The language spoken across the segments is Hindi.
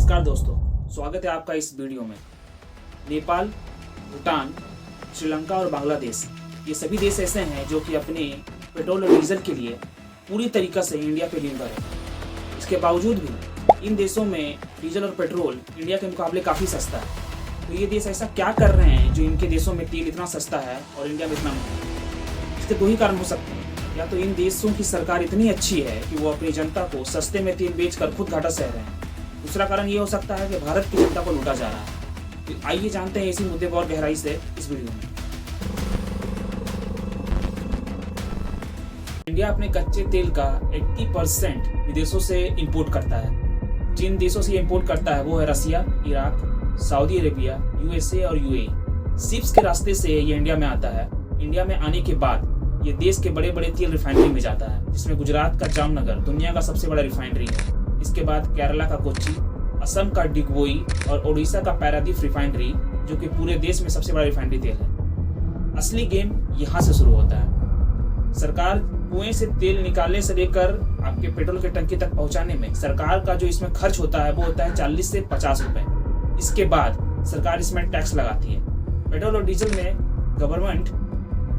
नमस्कार दोस्तों, स्वागत है आपका इस वीडियो में। नेपाल, भूटान, श्रीलंका और बांग्लादेश ये सभी देश ऐसे हैं जो कि अपने पेट्रोल और डीजल के लिए पूरी तरीक़ा से इंडिया पे निर्भर है। इसके बावजूद भी इन देशों में डीजल और पेट्रोल इंडिया के मुकाबले काफ़ी सस्ता है। तो ये देश ऐसा क्या कर रहे हैं जो इनके देशों में तेल इतना सस्ता है और इंडिया में इतना महंगा? इसके दो ही कारण हो सकते हैं। या तो इन देशों की सरकार इतनी अच्छी है कि वो अपनी जनता को सस्ते में तेल बेचकर खुद घाटा सह रहे हैं। दूसरा कारण ये हो सकता है कि भारत की जनता को लूटा जा रहा है। तो आइए जानते हैं इसी मुद्दे पर और गहराई से इस वीडियो में। इंडिया अपने कच्चे तेल का 80% विदेशों से इंपोर्ट करता है। जिन देशों से इंपोर्ट करता है वो है रसिया, इराक, सऊदी अरेबिया, यूएसए और यूएई। शिप्स के रास्ते से ये इंडिया में आता है। इंडिया में आने के बाद ये देश के बड़े बड़े तेल रिफाइनरी में जाता है, जिसमें गुजरात का जामनगर दुनिया का सबसे बड़ा रिफाइनरी है। इसके बाद केरला का कोच्चि, असम का डिगबोई और ओडिशा का पैरादीप रिफाइनरी, जो कि पूरे देश में सबसे बड़ा रिफाइनरी तेल है। असली गेम यहाँ से शुरू होता है। सरकार कुएं से तेल निकालने से लेकर आपके पेट्रोल की टंकी तक पहुंचाने में सरकार का जो इसमें खर्च होता है वो होता है 40 से 50 रुपए। इसके बाद सरकार इसमें टैक्स लगाती है। पेट्रोल और डीजल में गवर्नमेंट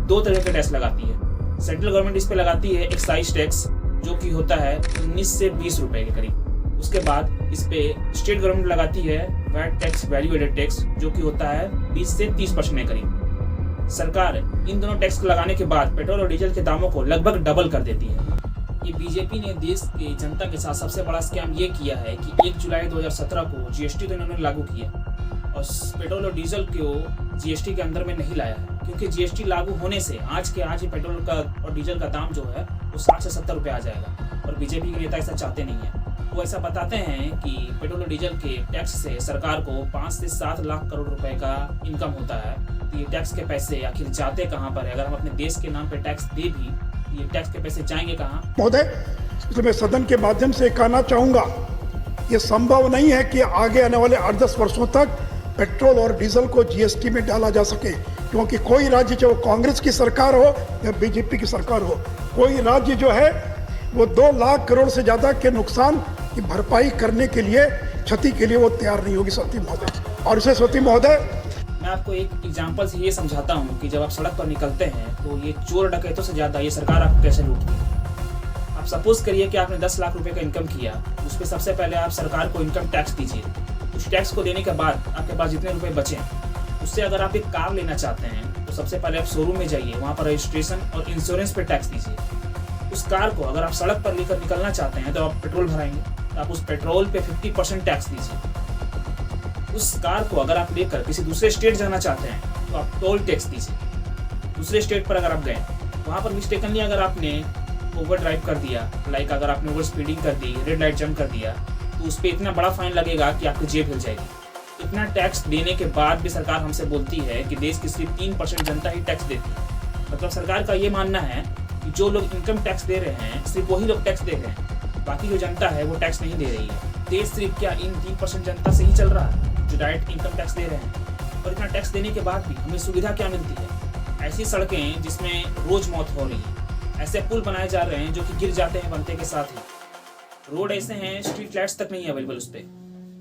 दो तरह के टैक्स लगाती है। सेंट्रल गवर्नमेंट इस पे लगाती है एक्साइज टैक्स, जो कि होता है 19 से 20 रुपए के करीब। उसके बाद इस पे स्टेट गवर्नमेंट लगाती है VAT tax, value added tax, जो कि होता है 20 से 30% के करीब। सरकार इन दोनों टैक्स को लगाने के बाद पेट्रोल और डीजल के दामों को लगभग डबल कर देती है। ये बीजेपी ने देश की जनता के साथ सबसे बड़ा स्कैम ये किया है कि 1 जुलाई 2017 को जीएसटी तो इन्होंने लागू किया और पेट्रोल और डीजल को जीएसटी के अंदर में नहीं लाया है, क्योंकि जीएसटी लागू होने से आज ही पेट्रोल का और डीजल का दाम जो है वो 60 से 70 रुपये आ जाएगा। और बीजेपी के नेता ऐसा चाहते नहीं है। वो ऐसा बताते हैं कि पेट्रोल और डीजल के टैक्स से सरकार को 5 से 7 लाख करोड़ रुपए का इनकम होता है। तो ये टैक्स के पैसे आखिर जाते कहाँ पर है? अगर हम अपने देश के नाम पे टैक्स दे भी, तो ये टैक्स के पैसे जाएंगे कहाँ? महोदय, इसलिए मैं सदन के माध्यम से कहना चाहूँगा, ये संभव नहीं है कि आगे आने वाले 8-10 वर्षों तक पेट्रोल और डीजल को जीएसटी में डाला जा सके, क्योंकि कोई राज्य, चाहे वो कांग्रेस की सरकार हो या बीजेपी की सरकार हो, कोई राज्य जो है वो 2 लाख करोड़ से ज़्यादा के नुकसान की भरपाई करने के लिए, क्षति के लिए वो तैयार नहीं होगी सती महोदय। और इसे सती महोदय, मैं आपको एक एग्जाम्पल से ये समझाता हूँ कि जब आप सड़क पर निकलते हैं तो ये चोर डकैतों से ज़्यादा ये सरकार आपको कैसे लूटती है। आप सपोज करिए कि आपने 10 लाख रुपए का इनकम किया, उस पर सबसे पहले आप सरकार को इनकम टैक्स दीजिए। उस टैक्स को देने के बाद आपके पास जितने रुपए बचे, उससे अगर आप एक कार लेना चाहते हैं तो सबसे पहले आप शोरूम में जाइए, वहाँ पर रजिस्ट्रेशन और इंश्योरेंस पे टैक्स दीजिए। उस कार को अगर आप सड़क पर लेकर निकलना चाहते हैं तो आप पेट्रोल भराएंगे, तो आप उस पेट्रोल पे 50% टैक्स दीजिए। उस कार को अगर आप लेकर किसी दूसरे स्टेट जाना चाहते हैं तो आप टोल टैक्स दीजिए। दूसरे स्टेट पर अगर आप गए, वहाँ पर मिस्टेकनली अगर आपने ओवर ड्राइव कर दिया, लाइक अगर आपने ओवर स्पीडिंग कर दी, रेड लाइट जंप कर दिया, तो उस पर इतना बड़ा फाइन लगेगा कि आपकी जेब हिल जाएगी। इतना टैक्स देने के बाद भी सरकार हमसे बोलती है कि देश की सिर्फ 3% जनता ही टैक्स देती है। मतलब सरकार का ये मानना है कि जो लोग इनकम टैक्स दे रहे हैं सिर्फ वही लोग टैक्स दे रहे हैं, बाकी जो जनता है वो टैक्स नहीं दे रही है। देश सिर्फ क्या इन 3% जनता से ही चल रहा है जो डायरेक्ट इनकम टैक्स दे रहे हैं? और इतना टैक्स देने के बाद भी हमें सुविधा क्या मिलती है? ऐसी सड़कें जिसमें रोज मौत हो रही है, ऐसे पुल बनाए जा रहे हैं जो कि गिर जाते हैं बनते के साथ ही। रोड ऐसे हैं, स्ट्रीट लाइट्स तक नहीं अवेलेबल उस पर।